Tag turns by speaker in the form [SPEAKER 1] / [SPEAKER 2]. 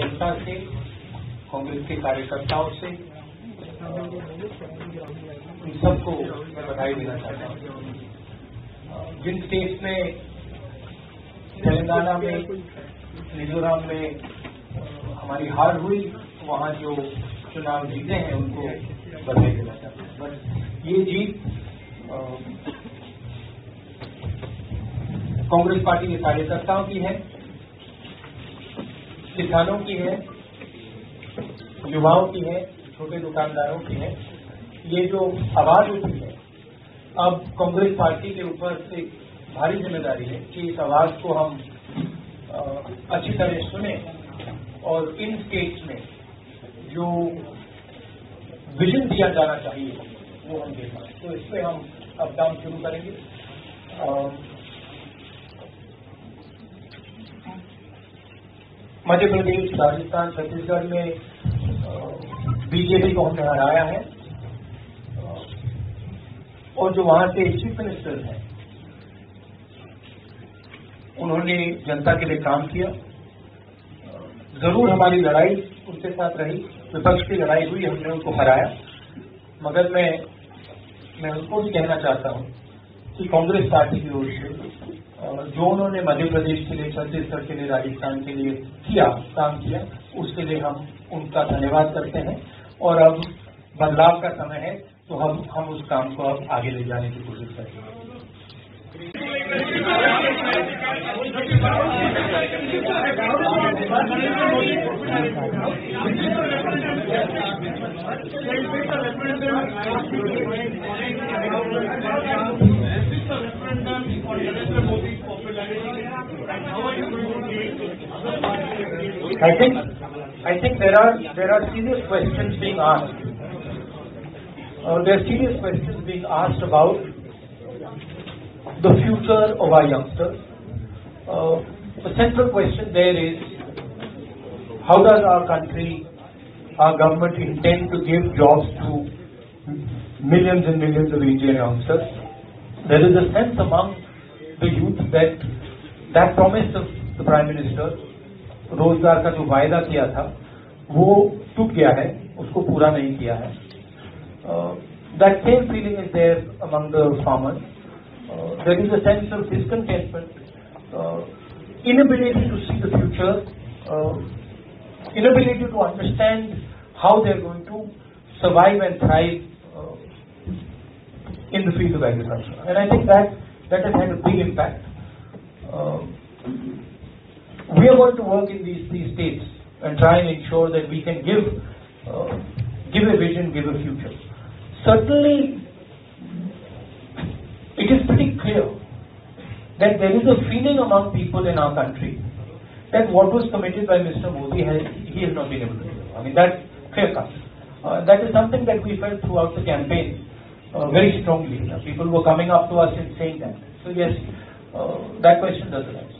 [SPEAKER 1] जनता से, कांग्रेस के कार्यकर्ताओं से, इन सबको मैं बधाई देना चाहता हूँ। जिन स्टेट्स में, तेलंगाना में, मिजोरम में हमारी हार हुई, वहाँ जो चुनाव जीते हैं उनको बधाई देना चाहता हूँ। बस ये जीत कांग्रेस पार्टी के कार्यकर्ताओं की है, किसानों की है, युवाओं की है, छोटे दुकानदारों की है। ये जो आवाज उठी है, अब कांग्रेस पार्टी के ऊपर से भारी जिम्मेदारी है कि इस आवाज को हम अच्छी तरह सुने और इन स्टेट्स में जो विजन दिया जाना चाहिए वो हम देखें। तो इस पर हम अब काम शुरू करेंगे। मध्य प्रदेश, राजस्थान, छत्तीसगढ़ में बीजेपी को हमने हराया है और जो वहां के चीफ मिनिस्टर हैं उन्होंने जनता के लिए काम किया। जरूर हमारी लड़ाई उनके साथ रही, विपक्ष की लड़ाई हुई, हमने उनको हराया, मगर मैं उनको भी कहना चाहता हूं कि कांग्रेस पार्टी की ओर से जो उन्होंने मध्य प्रदेश के लिए, छत्तीसगढ़ के लिए, राजस्थान के लिए काम किया, उसके लिए हम उनका धन्यवाद करते हैं। और अब बदलाव का समय है, तो हम उस काम को अब आगे ले जाने की कोशिश करेंगे। I think there are serious questions being asked. There are serious questions being asked about the future of our youngsters. The central question there is, how does our country, our government intend to give jobs to millions and millions of Indian youngsters? There is a sense among the youth that promise of the Prime Minister, रोजगार का जो वायदा किया था वो टूट गया है, उसको पूरा नहीं किया है। That same feeling is there among the farmers. There is a sense of discontentment, inability to see the future, inability to understand how they are going to survive and thrive in the field of agriculture. And I think that has had a big impact. We are going to work in these states and try and ensure that we can give a vision, give a future. Certainly, it is pretty clear that there is a feeling among people in our country that what was committed by Mr. Modi he has not been able to do. I mean, that's clear cut. That is something that we felt throughout the campaign very strongly. People were coming up to us and saying that. So yes, that question does arise.